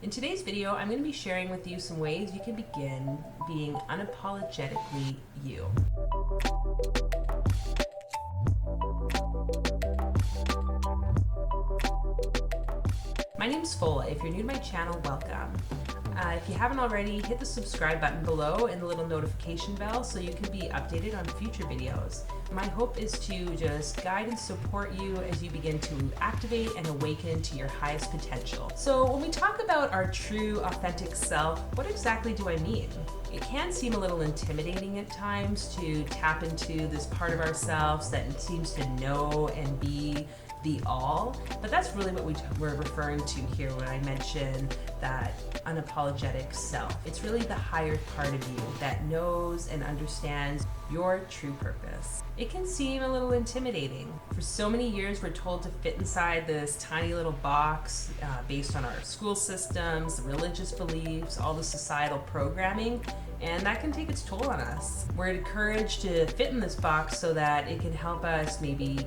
In today's video, I'm going to be sharing with you some ways you can begin being unapologetically you. My name's Fola. If you're new to my channel, welcome. If you haven't already, hit the subscribe button below and the little notification bell so you can be updated on future videos. My hope is to just guide and support you as you begin to activate and awaken to your highest potential. So when we talk about our true, authentic self, what exactly do I mean? It can seem a little intimidating at times to tap into this part of ourselves that seems to know and be the all, but that's really what we're referring to here when I mention that unapologetic self. It's really the higher part of you that knows and understands your true purpose. It can seem a little intimidating. For so many years, we're told to fit inside this tiny little box based on our school systems, religious beliefs, all the societal programming, and that can take its toll on us. We're encouraged to fit in this box so that it can help us maybe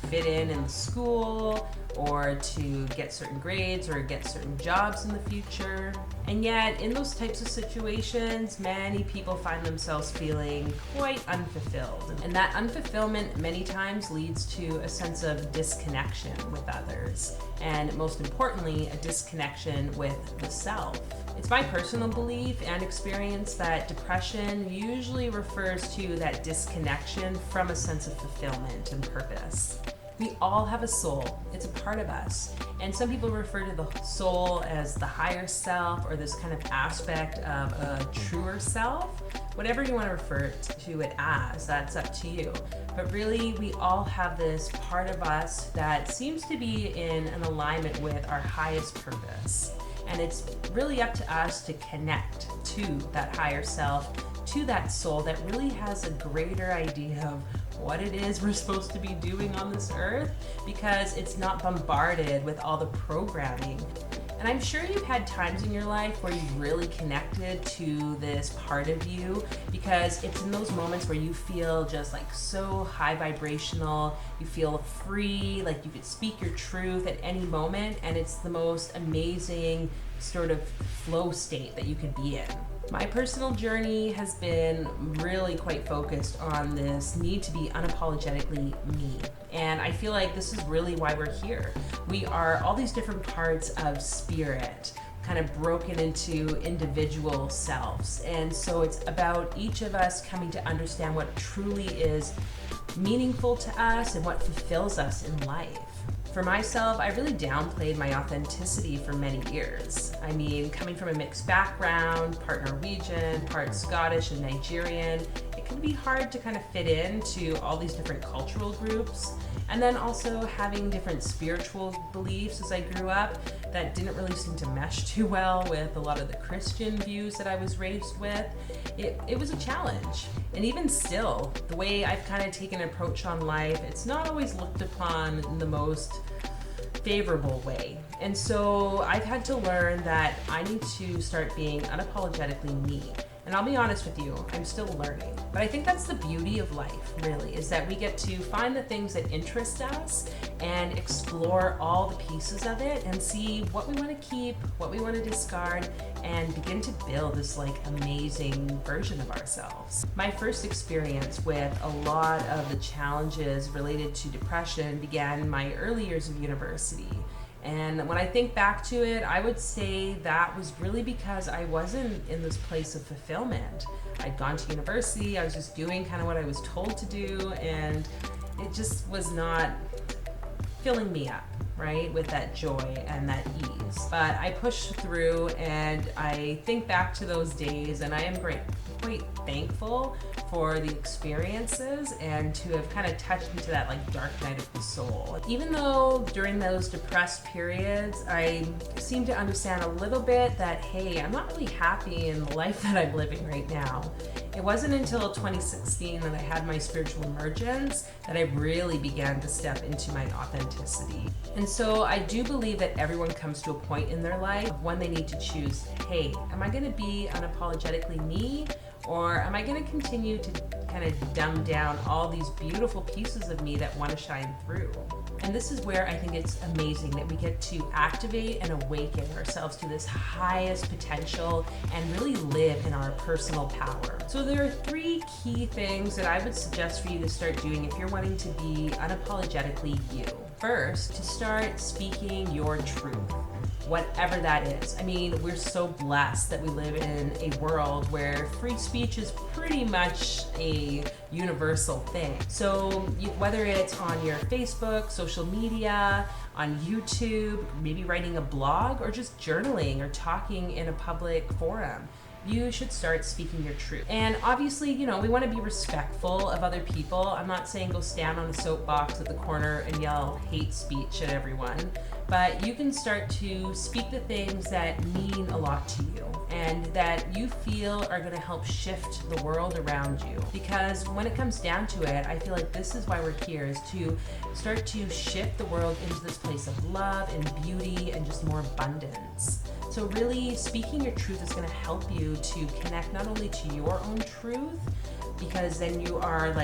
fit in the school, or to get certain grades or get certain jobs in the future. And yet, in those types of situations, many people find themselves feeling quite unfulfilled. And that unfulfillment many times leads to a sense of disconnection with others. And most importantly, a disconnection with the self. It's my personal belief and experience that depression usually refers to that disconnection from a sense of fulfillment and purpose. We all have a soul. It's a part of us. And some people refer to the soul as the higher self, or this kind of aspect of a truer self. Whatever you want to refer to it as, that's up to you. But really, we all have this part of us that seems to be in an alignment with our highest purpose. And it's really up to us to connect to that higher self, to that soul that really has a greater idea of what it is we're supposed to be doing on this earth, because it's not bombarded with all the programming. And I'm sure you've had times in your life where you've really connected to this part of you, because it's in those moments where you feel just like so high vibrational, you feel free, like you could speak your truth at any moment, and it's the most amazing sort of flow state that you could be in. My personal journey has been really quite focused on this need to be unapologetically me. And I feel like this is really why we're here. We are all these different parts of spirit, kind of broken into individual selves. And so it's about each of us coming to understand what truly is meaningful to us and what fulfills us in life. For myself, I really downplayed my authenticity for many years. I mean, coming from a mixed background, part Norwegian, part Scottish and Nigerian, it can be hard to kind of fit into all these different cultural groups. And then also having different spiritual beliefs as I grew up that didn't really seem to mesh too well with a lot of the Christian views that I was raised with. It was a challenge. And even still, the way I've kind of taken an approach on life, it's not always looked upon in the most favorable way. And so I've had to learn that I need to start being unapologetically me. And I'll be honest with you, I'm still learning. But I think that's the beauty of life, really, is that we get to find the things that interest us and explore all the pieces of it and see what we want to keep, what we want to discard, and begin to build this like amazing version of ourselves. My first experience with a lot of the challenges related to depression began in my early years of university. And when I think back to it, I would say that was really because I wasn't in this place of fulfillment. I'd gone to university, I was just doing kind of what I was told to do, and it just was not filling me up, right, with that joy and that ease. But I pushed through, and I think back to those days, and I am quite thankful for the experiences and to have kind of touched into that like dark night of the soul. Even though during those depressed periods, I seemed to understand a little bit that, hey, I'm not really happy in the life that I'm living right now. It wasn't until 2016 that I had my spiritual emergence that I really began to step into my authenticity. And so I do believe that everyone comes to a point in their life when they need to choose, hey, am I gonna be unapologetically me? Or am I going to continue to kind of dumb down all these beautiful pieces of me that want to shine through? And this is where I think it's amazing that we get to activate and awaken ourselves to this highest potential and really live in our personal power. So there are 3 key things that I would suggest for you to start doing if you're wanting to be unapologetically you. First, to start speaking your truth, whatever that is. I mean, we're so blessed that we live in a world where free speech is pretty much a universal thing. So whether it's on your Facebook, social media, on YouTube, maybe writing a blog, or just journaling or talking in a public forum, you should start speaking your truth. And obviously, we want to be respectful of other people. I'm not saying go stand on a soapbox at the corner and yell hate speech at everyone, but you can start to speak the things that mean a lot to you and that you feel are going to help shift the world around you. Because when it comes down to it, I feel like this is why we're here, is to start to shift the world into this place of love and beauty and just more abundance. So really, speaking your truth is going to help you to connect not only to your own truth, because then you are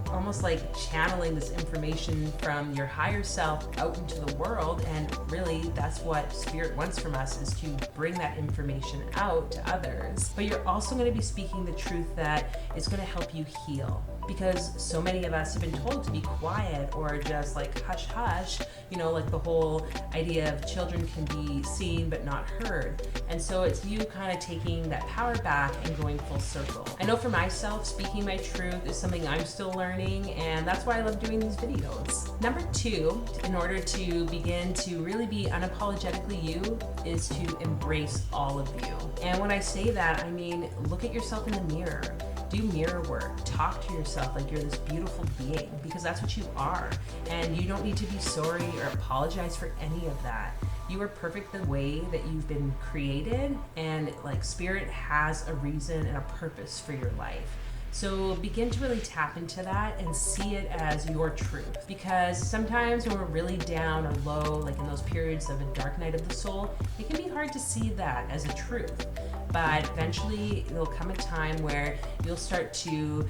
almost like channeling this information from your higher self out into the world, and really that's what Spirit wants from us, is to bring that information out to others. But you're also going to be speaking the truth that is going to help you heal, because so many of us have been told to be quiet or just hush hush, like the whole idea of children can be seen but not heard. And so it's you kind of taking that power back and going full circle. I know for myself, speaking my truth is something I'm still learning, and that's why I love doing these videos. Number 2, in order to begin to really be unapologetically you, is to embrace all of you. And when I say that, I mean, look at yourself in the mirror. Do mirror work. Talk to yourself like you're this beautiful being, because that's what you are. And you don't need to be sorry or apologize for any of that. You are perfect the way that you've been created, and Spirit has a reason and a purpose for your life. So begin to really tap into that and see it as your truth. Because sometimes when we're really down or low, in those periods of a dark night of the soul, it can be hard to see that as a truth. But eventually there'll come a time where you'll start to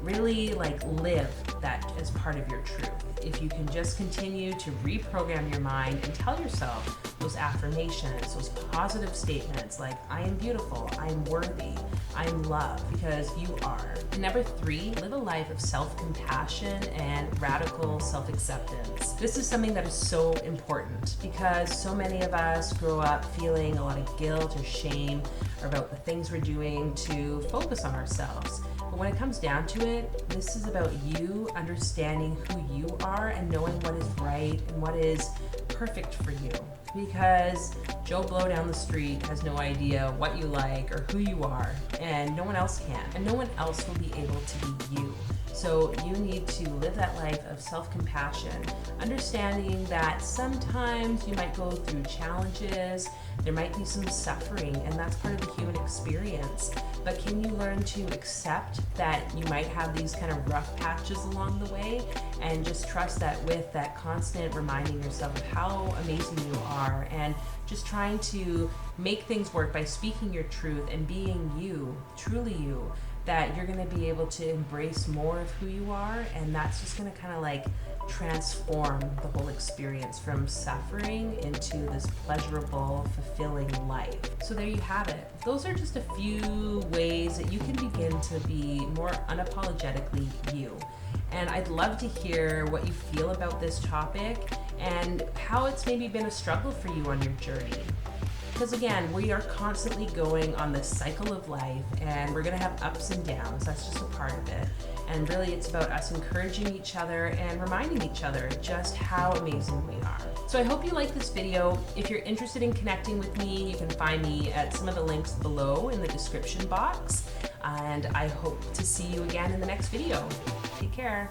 really live that as part of your truth. If you can just continue to reprogram your mind and tell yourself those affirmations, those positive statements like, I am beautiful, I am worthy, I am loved, because you are. And number 3, live a life of self-compassion and radical self-acceptance. This is something that is so important, because so many of us grow up feeling a lot of guilt or shame about the things we're doing to focus on ourselves. But when it comes down to it, this is about you understanding who you are and knowing what is right and what is perfect for you. Because Joe Blow down the street has no idea what you like or who you are, and no one else can, and no one else will be able to be you. So you need to live that life of self-compassion, understanding that sometimes you might go through challenges, there might be some suffering, and that's part of the human experience. But can you learn to accept that you might have these kind of rough patches along the way, and just trust that with that constant reminding yourself of how amazing you are, and just trying to make things work by speaking your truth and being you, truly you, that you're going to be able to embrace more of who you are, and that's just going to kind of transform the whole experience from suffering into this pleasurable, fulfilling life. So there you have it. Those are just a few ways that you can begin to be more unapologetically you. And I'd love to hear what you feel about this topic and how it's maybe been a struggle for you on your journey. Because again, we are constantly going on this cycle of life, and we're going to have ups and downs. That's just a part of it. And really it's about us encouraging each other and reminding each other just how amazing we are. So I hope you like this video. If you're interested in connecting with me, you can find me at some of the links below in the description box. And I hope to see you again in the next video. Take care.